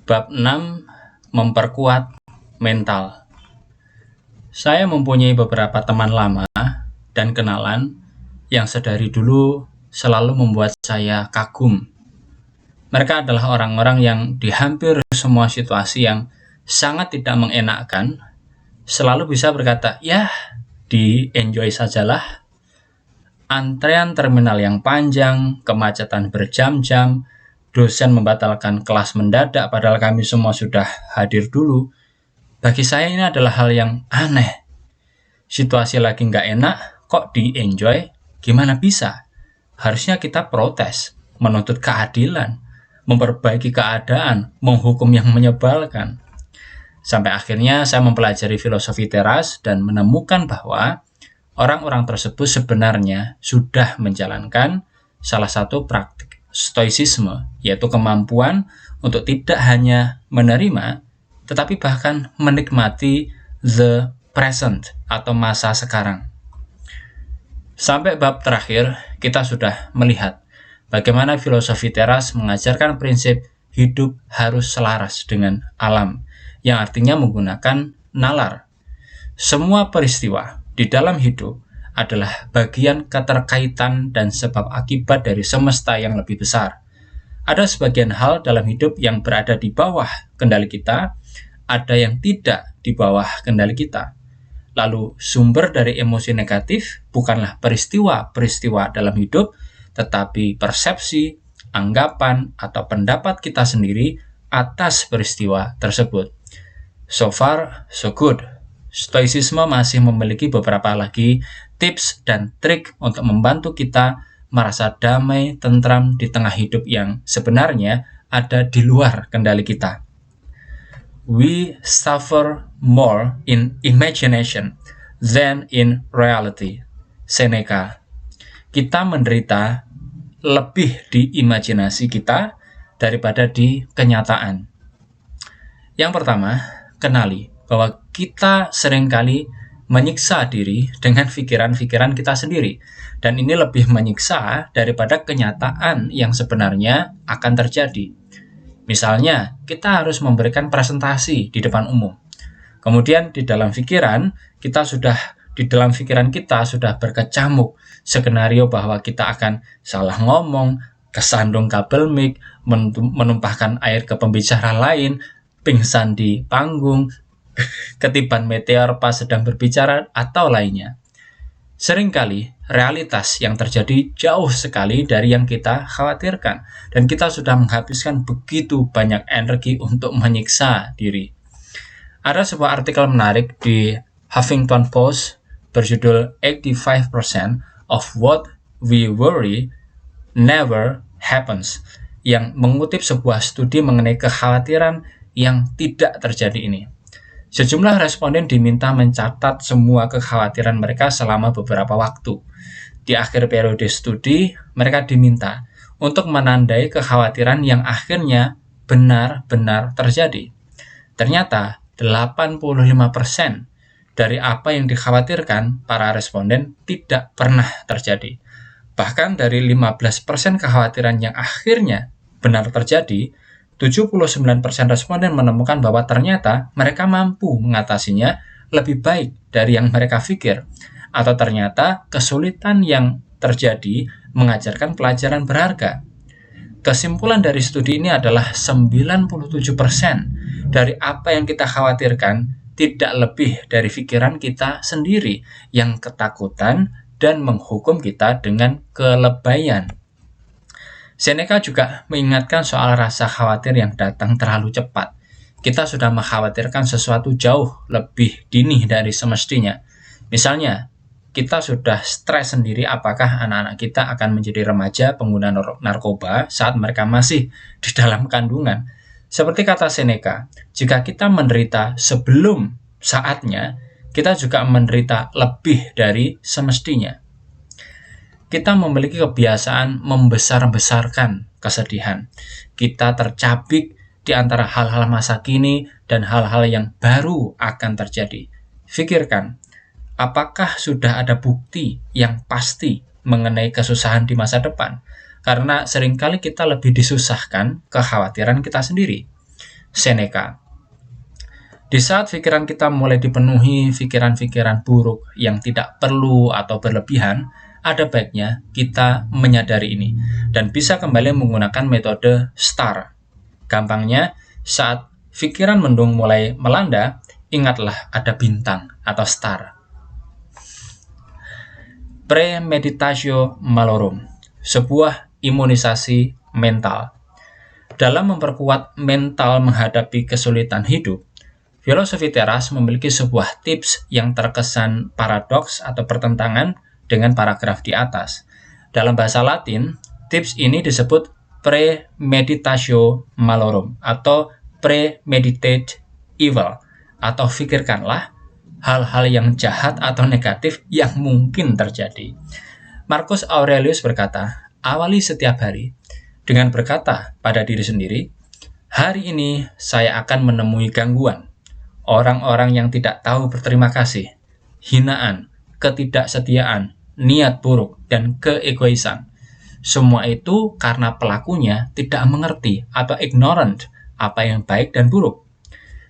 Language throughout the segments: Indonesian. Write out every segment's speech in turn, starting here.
Bab 6. Memperkuat mental. Saya mempunyai beberapa teman lama dan kenalan yang sedari dulu selalu membuat saya kagum. Mereka adalah orang-orang yang di hampir semua situasi yang sangat tidak mengenakkan selalu bisa berkata, "Ya, di-enjoy sajalah." Antrean terminal yang panjang, kemacetan berjam-jam, dosen membatalkan kelas mendadak padahal kami semua sudah hadir dulu. Bagi saya ini adalah hal yang aneh. Situasi lagi nggak enak, kok di-enjoy? Gimana bisa? Harusnya kita protes, menuntut keadilan, memperbaiki keadaan, menghukum yang menyebalkan. Sampai akhirnya saya mempelajari filosofi teras dan menemukan bahwa orang-orang tersebut sebenarnya sudah menjalankan salah satu praktik stoicisme, yaitu kemampuan untuk tidak hanya menerima, tetapi bahkan menikmati the present atau masa sekarang. Sampai bab terakhir, kita sudah melihat bagaimana filosofi teras mengajarkan prinsip hidup harus selaras dengan alam, yang artinya menggunakan nalar. Semua peristiwa di dalam hidup adalah bagian keterkaitan dan sebab akibat dari semesta yang lebih besar. Ada sebagian hal dalam hidup yang berada di bawah kendali kita, ada yang tidak di bawah kendali kita. Lalu sumber dari emosi negatif bukanlah peristiwa-peristiwa dalam hidup, tetapi persepsi, anggapan, atau pendapat kita sendiri atas peristiwa tersebut. So far, so good. Stoicisme masih memiliki beberapa lagi tips dan trik untuk membantu kita merasa damai, tentram di tengah hidup yang sebenarnya ada di luar kendali kita. We suffer more in imagination than in reality. Seneca. Kita menderita lebih di imajinasi kita daripada di kenyataan. Yang pertama, kenali bahwa kita seringkali menyiksa diri dengan pikiran-pikiran kita sendiri. Dan ini lebih menyiksa daripada kenyataan yang sebenarnya akan terjadi. Misalnya, kita harus memberikan presentasi di depan umum. Kemudian di dalam pikiran kita sudah berkecamuk skenario bahwa kita akan salah ngomong, kesandung kabel mic, menumpahkan air ke pembicara lain, pingsan di panggung, ketiban meteor pas sedang berbicara, atau lainnya. Seringkali realitas yang terjadi jauh sekali dari yang kita khawatirkan, dan kita sudah menghabiskan begitu banyak energi untuk menyiksa diri. Ada sebuah artikel menarik di Huffington Post berjudul 85% of what we worry never happens, yang mengutip sebuah studi mengenai kekhawatiran yang tidak terjadi ini. Sejumlah responden diminta mencatat semua kekhawatiran mereka selama beberapa waktu. Di akhir periode studi, mereka diminta untuk menandai kekhawatiran yang akhirnya benar-benar terjadi. Ternyata 85% dari apa yang dikhawatirkan para responden tidak pernah terjadi. Bahkan dari 15% kekhawatiran yang akhirnya benar terjadi, 79% responden menemukan bahwa ternyata mereka mampu mengatasinya lebih baik dari yang mereka pikir, atau ternyata kesulitan yang terjadi mengajarkan pelajaran berharga. Kesimpulan dari studi ini adalah 97% dari apa yang kita khawatirkan tidak lebih dari pikiran kita sendiri yang ketakutan dan menghukum kita dengan kelebayan. Seneca juga mengingatkan soal rasa khawatir yang datang terlalu cepat. Kita sudah mengkhawatirkan sesuatu jauh lebih dini dari semestinya. Misalnya, kita sudah stres sendiri apakah anak-anak kita akan menjadi remaja pengguna narkoba saat mereka masih di dalam kandungan. Seperti kata Seneca, jika kita menderita sebelum saatnya, kita juga menderita lebih dari semestinya. Kita memiliki kebiasaan membesar-besarkan kesedihan. Kita tercabik di antara hal-hal masa kini dan hal-hal yang baru akan terjadi. Pikirkan, apakah sudah ada bukti yang pasti mengenai kesusahan di masa depan? Karena seringkali kita lebih disusahkan kekhawatiran kita sendiri. Seneca. Di saat pikiran kita mulai dipenuhi pikiran-pikiran buruk yang tidak perlu atau berlebihan, ada baiknya kita menyadari ini dan bisa kembali menggunakan metode STAR. Gampangnya, saat pikiran mendung mulai melanda, ingatlah ada bintang atau star. Premeditatio malorum, sebuah imunisasi mental. Dalam memperkuat mental menghadapi kesulitan hidup, filosofi teras memiliki sebuah tips yang terkesan paradoks atau pertentangan dengan paragraf di atas. Dalam bahasa Latin, tips ini disebut premeditatio malorum atau premeditate evil, atau pikirkanlah hal-hal yang jahat atau negatif yang mungkin terjadi. Marcus Aurelius berkata, awali setiap hari dengan berkata pada diri sendiri, hari ini saya akan menemui gangguan, orang-orang yang tidak tahu berterima kasih, hinaan, ketidaksetiaan, niat buruk, dan keegoisan. Semua itu karena pelakunya tidak mengerti atau ignorant apa yang baik dan buruk.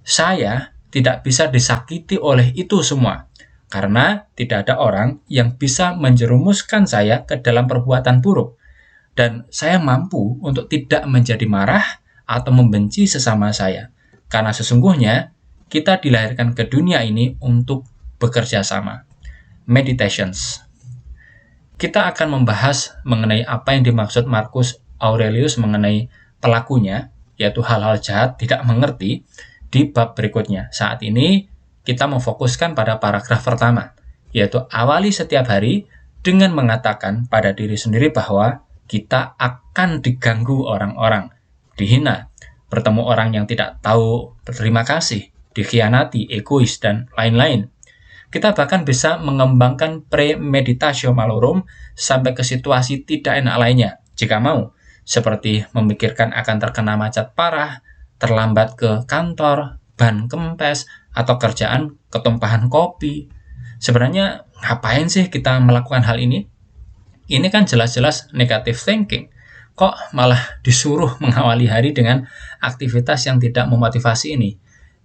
Saya tidak bisa disakiti oleh itu semua, karena tidak ada orang yang bisa menjerumuskan saya ke dalam perbuatan buruk, dan saya mampu untuk tidak menjadi marah atau membenci sesama saya, karena sesungguhnya kita dilahirkan ke dunia ini untuk bekerja sama. Meditations. Kita akan membahas mengenai apa yang dimaksud Marcus Aurelius mengenai pelakunya, yaitu hal-hal jahat tidak mengerti, di bab berikutnya. Saat ini kita memfokuskan pada paragraf pertama, yaitu awali setiap hari dengan mengatakan pada diri sendiri bahwa kita akan diganggu orang-orang, dihina, bertemu orang yang tidak tahu berterima kasih, dikhianati, egois, dan lain-lain. Kita bahkan bisa mengembangkan premeditatio malorum sampai ke situasi tidak enak lainnya, jika mau, seperti memikirkan akan terkena macet parah, terlambat ke kantor, ban kempes, atau kerjaan ketumpahan kopi. Sebenarnya ngapain sih kita melakukan hal ini? Ini kan jelas-jelas negative thinking. Kok malah disuruh mengawali hari dengan aktivitas yang tidak memotivasi ini?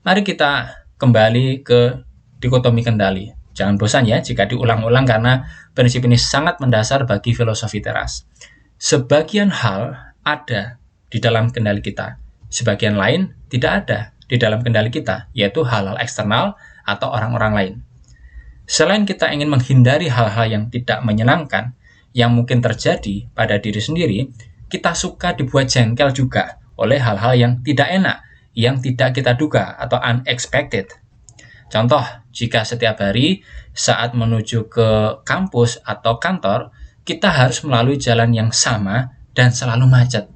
Mari kita kembali ke dikotomi kendali. Jangan bosan ya jika diulang-ulang karena prinsip ini sangat mendasar bagi filosofi teras. Sebagian hal ada di dalam kendali kita, sebagian lain tidak ada di dalam kendali kita, yaitu hal-hal eksternal atau orang-orang lain. Selain kita ingin menghindari hal-hal yang tidak menyenangkan yang mungkin terjadi pada diri sendiri, kita suka dibuat jengkel juga oleh hal-hal yang tidak enak, yang tidak kita duga atau unexpected. Contoh, jika setiap hari saat menuju ke kampus atau kantor, kita harus melalui jalan yang sama dan selalu macet.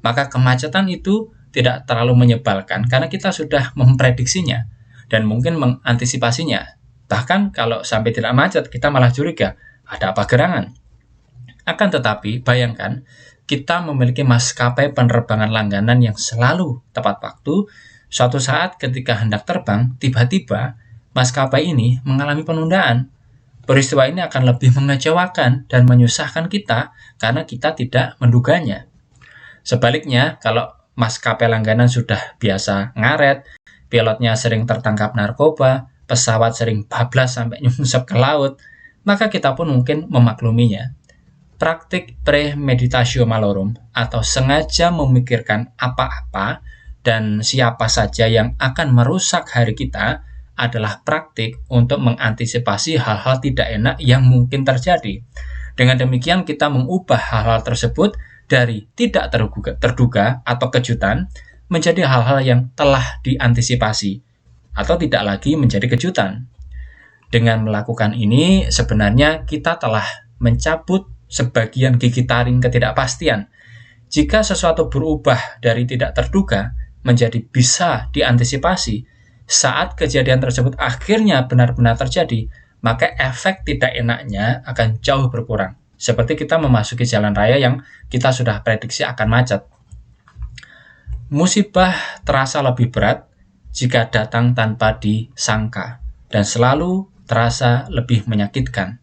Maka kemacetan itu tidak terlalu menyebalkan karena kita sudah memprediksinya dan mungkin mengantisipasinya. Bahkan kalau sampai tidak macet, kita malah curiga, ada apa gerangan? Akan tetapi, bayangkan, kita memiliki maskapai penerbangan langganan yang selalu tepat waktu. Suatu saat ketika hendak terbang, tiba-tiba maskapai ini mengalami penundaan. Peristiwa ini akan lebih mengecewakan dan menyusahkan kita karena kita tidak menduganya. Sebaliknya, kalau maskapai langganan sudah biasa ngaret, pilotnya sering tertangkap narkoba, pesawat sering bablas sampai nyungsep ke laut, maka kita pun mungkin memakluminya. Praktik premeditatio malorum atau sengaja memikirkan apa-apa dan siapa saja yang akan merusak hari kita adalah praktik untuk mengantisipasi hal-hal tidak enak yang mungkin terjadi. Dengan demikian kita mengubah hal-hal tersebut dari tidak terduga atau kejutan menjadi hal-hal yang telah diantisipasi atau tidak lagi menjadi kejutan. Dengan melakukan ini sebenarnya kita telah mencabut sebagian gigi taring ketidakpastian. Jika sesuatu berubah dari tidak terduga menjadi bisa diantisipasi, saat kejadian tersebut akhirnya benar-benar terjadi, maka efek tidak enaknya akan jauh berkurang. Seperti kita memasuki jalan raya yang kita sudah prediksi akan macet. Musibah terasa lebih berat jika datang tanpa disangka dan selalu terasa lebih menyakitkan.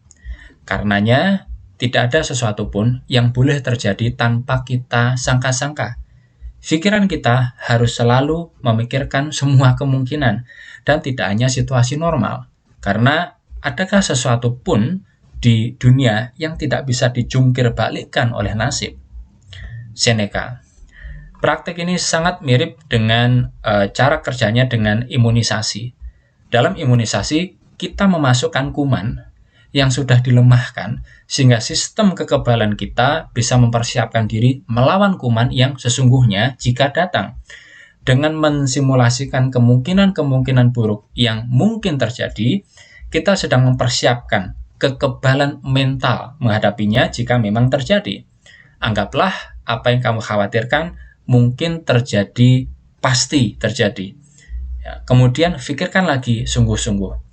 Karenanya, tidak ada sesuatu pun yang boleh terjadi tanpa kita sangka-sangka. Pikiran kita harus selalu memikirkan semua kemungkinan dan tidak hanya situasi normal. Karena adakah sesuatu pun di dunia yang tidak bisa dijungkir balikkan oleh nasib? Seneca. Praktek ini sangat mirip dengan cara kerjanya dengan imunisasi. Dalam imunisasi, kita memasukkan kuman yang sudah dilemahkan sehingga sistem kekebalan kita bisa mempersiapkan diri melawan kuman yang sesungguhnya jika datang. Dengan mensimulasikan kemungkinan-kemungkinan buruk yang mungkin terjadi, kita sedang mempersiapkan kekebalan mental menghadapinya jika memang terjadi. Anggaplah apa yang kamu khawatirkan mungkin terjadi, pasti terjadi. Ya, kemudian pikirkan lagi sungguh-sungguh.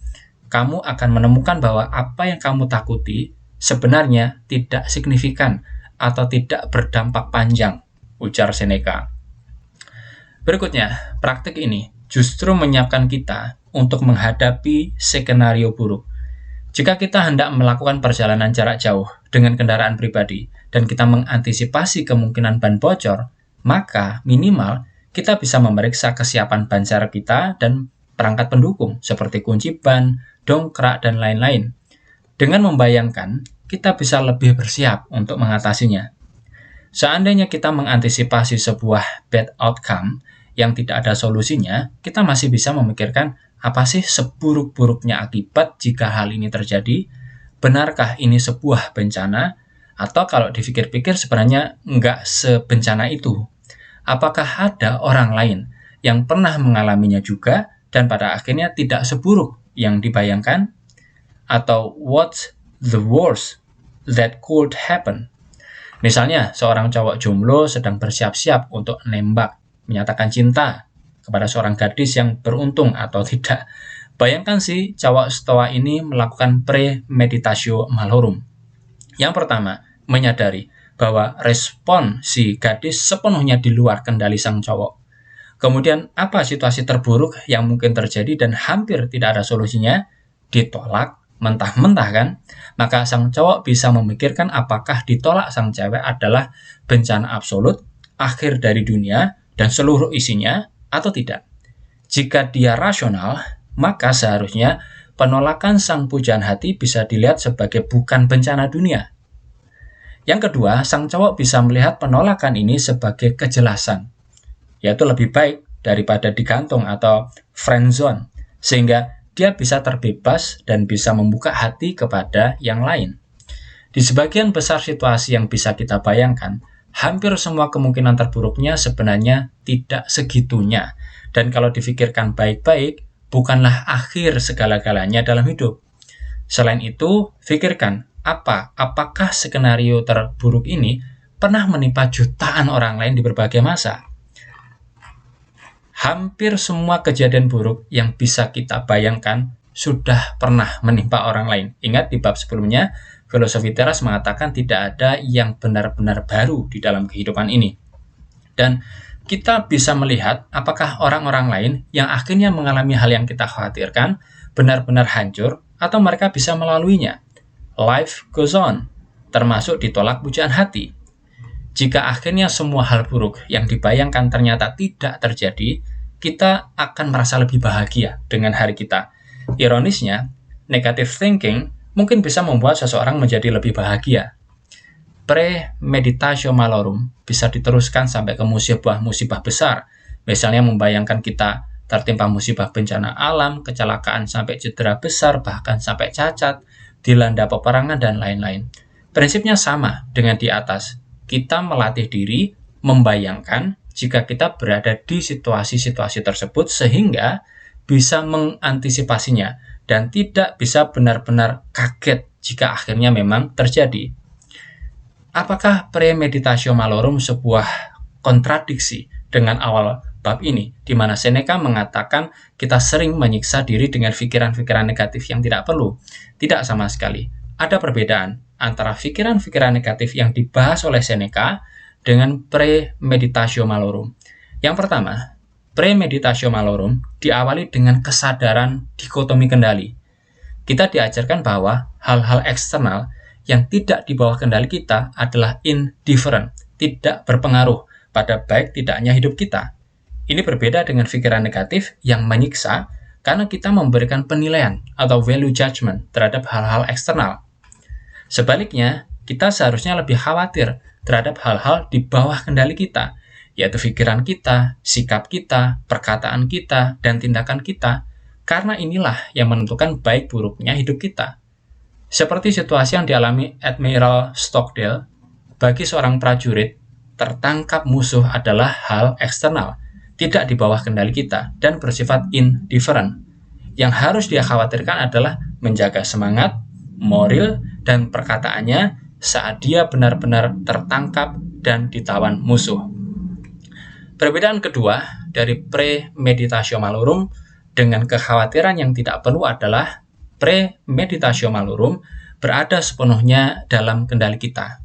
Kamu akan menemukan bahwa apa yang kamu takuti sebenarnya tidak signifikan atau tidak berdampak panjang, ujar Seneca. Berikutnya, praktik ini justru menyiapkan kita untuk menghadapi skenario buruk. Jika kita hendak melakukan perjalanan jarak jauh dengan kendaraan pribadi dan kita mengantisipasi kemungkinan ban bocor, maka minimal kita bisa memeriksa kesiapan ban serep kita dan perangkat pendukung seperti kunci ban, dongkrak, dan lain-lain. Dengan membayangkan, kita bisa lebih bersiap untuk mengatasinya. Seandainya kita mengantisipasi sebuah bad outcome yang tidak ada solusinya, kita masih bisa memikirkan apa sih seburuk-buruknya akibat jika hal ini terjadi? Benarkah ini sebuah bencana? Atau kalau dipikir-pikir sebenarnya nggak sebencana itu. Apakah ada orang lain yang pernah mengalaminya juga dan pada akhirnya tidak seburuk yang dibayangkan? Atau what's the worst that could happen? Misalnya, seorang cowok jomblo sedang bersiap-siap untuk nembak, menyatakan cinta kepada seorang gadis yang beruntung atau tidak. Bayangkan si cowok stoa ini melakukan premeditatio malorum. Yang pertama, menyadari bahwa respon si gadis sepenuhnya di luar kendali sang cowok. Kemudian, apa situasi terburuk yang mungkin terjadi dan hampir tidak ada solusinya? Ditolak, mentah-mentah kan? Maka sang cowok bisa memikirkan apakah ditolak sang cewek adalah bencana absolut, akhir dari dunia, dan seluruh isinya, atau tidak. Jika dia rasional, maka seharusnya penolakan sang pujaan hati bisa dilihat sebagai bukan bencana dunia. Yang kedua, sang cowok bisa melihat penolakan ini sebagai kejelasan, yaitu lebih baik daripada digantung atau friendzone, sehingga dia bisa terbebas dan bisa membuka hati kepada yang lain. Di sebagian besar situasi yang bisa kita bayangkan, hampir semua kemungkinan terburuknya sebenarnya tidak segitunya. Dan kalau dipikirkan baik-baik, bukanlah akhir segala-galanya dalam hidup. Selain itu, pikirkan, apakah skenario terburuk ini pernah menimpa jutaan orang lain di berbagai masa? Hampir semua kejadian buruk yang bisa kita bayangkan sudah pernah menimpa orang lain. Ingat di bab sebelumnya, filosofi teras mengatakan tidak ada yang benar-benar baru di dalam kehidupan ini. Dan kita bisa melihat apakah orang-orang lain yang akhirnya mengalami hal yang kita khawatirkan benar-benar hancur atau mereka bisa melaluinya. Life goes on, termasuk ditolak pujaan hati. Jika akhirnya semua hal buruk yang dibayangkan ternyata tidak terjadi, kita akan merasa lebih bahagia dengan hari kita. Ironisnya, negative thinking mungkin bisa membuat seseorang menjadi lebih bahagia. Premeditatio malorum bisa diteruskan sampai ke musibah-musibah besar, misalnya membayangkan kita tertimpa musibah bencana alam, kecelakaan sampai cedera besar, bahkan sampai cacat, dilanda peperangan, dan lain-lain. Prinsipnya sama dengan di atas. Kita melatih diri membayangkan jika kita berada di situasi-situasi tersebut sehingga bisa mengantisipasinya dan tidak bisa benar-benar kaget jika akhirnya memang terjadi. Apakah premeditatio malorum sebuah kontradiksi dengan awal bab ini, di mana Seneca mengatakan kita sering menyiksa diri dengan pikiran-pikiran negatif yang tidak perlu? Tidak sama sekali. Ada perbedaan antara pikiran-pikiran negatif yang dibahas oleh Seneca dengan premeditatio malorum. Yang pertama, premeditatio malorum diawali dengan kesadaran dikotomi kendali. Kita diajarkan bahwa hal-hal eksternal yang tidak di bawah kendali kita adalah indifferent, tidak berpengaruh, pada baik tidaknya hidup kita. Ini berbeda dengan pikiran negatif yang menyiksa karena kita memberikan penilaian atau value judgment terhadap hal-hal eksternal. Sebaliknya, kita seharusnya lebih khawatir terhadap hal-hal di bawah kendali kita, yaitu pikiran kita, sikap kita, perkataan kita, dan tindakan kita, karena inilah yang menentukan baik buruknya hidup kita. Seperti situasi yang dialami Admiral Stockdale, bagi seorang prajurit, tertangkap musuh adalah hal eksternal, tidak di bawah kendali kita, dan bersifat indifferent. Yang harus dia khawatirkan adalah menjaga semangat, moral, dan perkataannya saat dia benar-benar tertangkap dan ditawan musuh. Perbedaan kedua dari premeditatio malorum dengan kekhawatiran yang tidak perlu adalah premeditatio malorum berada sepenuhnya dalam kendali kita.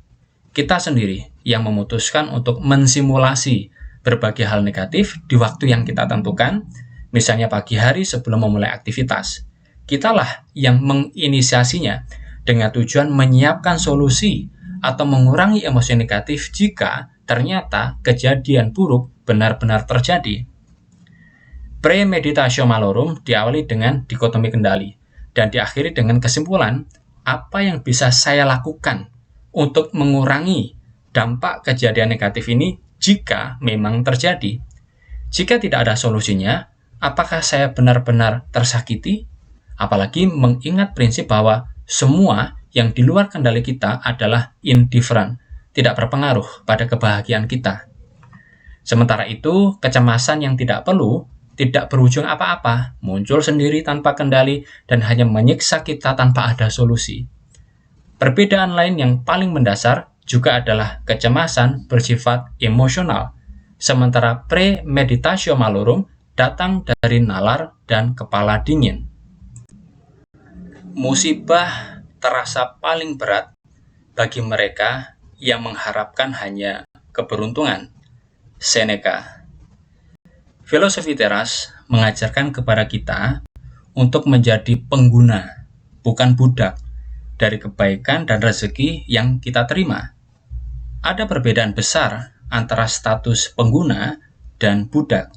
Kita sendiri yang memutuskan untuk mensimulasi berbagai hal negatif di waktu yang kita tentukan, misalnya pagi hari sebelum memulai aktivitas. Kitalah yang menginisiasinya dengan tujuan menyiapkan solusi atau mengurangi emosi negatif jika ternyata kejadian buruk benar-benar terjadi. Premeditatio malorum diawali dengan dikotomi kendali dan diakhiri dengan kesimpulan apa yang bisa saya lakukan untuk mengurangi dampak kejadian negatif ini jika memang terjadi. Jika tidak ada solusinya, apakah saya benar-benar tersakiti? Apalagi mengingat prinsip bahwa semua yang di luar kendali kita adalah indifferent, tidak berpengaruh pada kebahagiaan kita. Sementara itu, kecemasan yang tidak perlu, tidak berujung apa-apa, muncul sendiri tanpa kendali dan hanya menyiksa kita tanpa ada solusi. Perbedaan lain yang paling mendasar juga adalah kecemasan bersifat emosional, sementara premeditatio malorum datang dari nalar dan kepala dingin. Musibah terasa paling berat bagi mereka yang mengharapkan hanya keberuntungan. Seneca. Filosofi teras mengajarkan kepada kita untuk menjadi pengguna, bukan budak, dari kebaikan dan rezeki yang kita terima. Ada perbedaan besar antara status pengguna dan budak.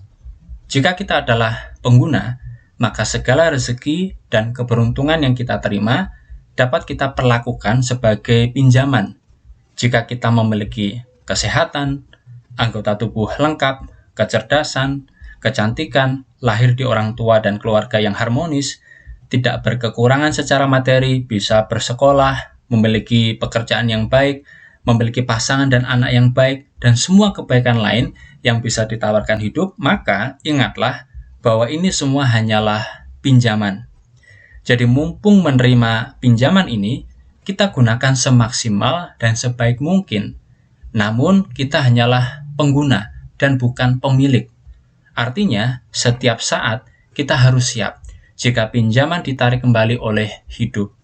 Jika kita adalah pengguna, maka segala rezeki dan keberuntungan yang kita terima dapat kita perlakukan sebagai pinjaman. Jika kita memiliki kesehatan, anggota tubuh lengkap, kecerdasan, kecantikan, lahir di orang tua dan keluarga yang harmonis, tidak berkekurangan secara materi, bisa bersekolah, memiliki pekerjaan yang baik, memiliki pasangan dan anak yang baik, dan semua kebaikan lain yang bisa ditawarkan hidup, maka ingatlah bahwa ini semua hanyalah pinjaman. Jadi mumpung menerima pinjaman ini, kita gunakan semaksimal dan sebaik mungkin. Namun kita hanyalah pengguna dan bukan pemilik. Artinya, setiap saat kita harus siap jika pinjaman ditarik kembali oleh hidup.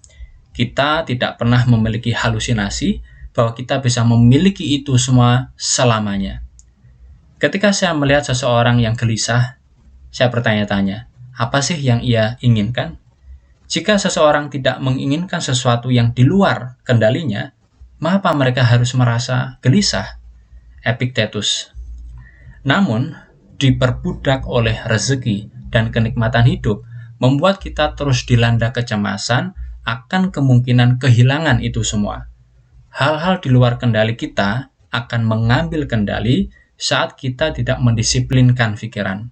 Kita tidak pernah memiliki halusinasi bahwa kita bisa memiliki itu semua selamanya. Ketika saya melihat seseorang yang gelisah, saya bertanya-tanya, apa sih yang ia inginkan? Jika seseorang tidak menginginkan sesuatu yang di luar kendalinya, mengapa mereka harus merasa gelisah? Epictetus. Namun, diperbudak oleh rezeki dan kenikmatan hidup membuat kita terus dilanda kecemasan akan kemungkinan kehilangan itu semua. Hal-hal di luar kendali kita akan mengambil kendali saat kita tidak mendisiplinkan pikiran.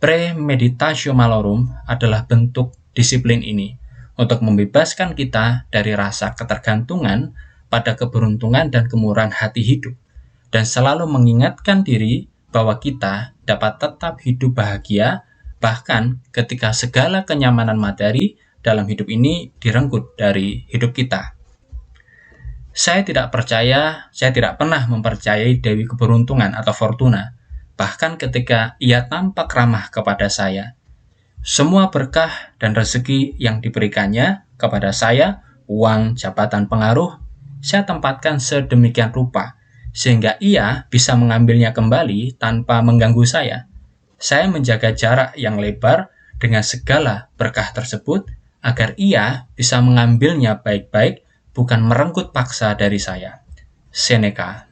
Premeditatio malorum adalah bentuk disiplin ini untuk membebaskan kita dari rasa ketergantungan pada keberuntungan dan kemurahan hati hidup, dan selalu mengingatkan diri bahwa kita dapat tetap hidup bahagia bahkan ketika segala kenyamanan materi dalam hidup ini direnggut dari hidup kita. Saya tidak pernah mempercayai Dewi Keberuntungan atau Fortuna, bahkan ketika ia tampak ramah kepada saya. Semua berkah dan rezeki yang diberikannya kepada saya, uang, jabatan, pengaruh, saya tempatkan sedemikian rupa, sehingga ia bisa mengambilnya kembali tanpa mengganggu saya. Saya menjaga jarak yang lebar dengan segala berkah tersebut, agar ia bisa mengambilnya baik-baik, bukan merenggut paksa dari saya. Seneca.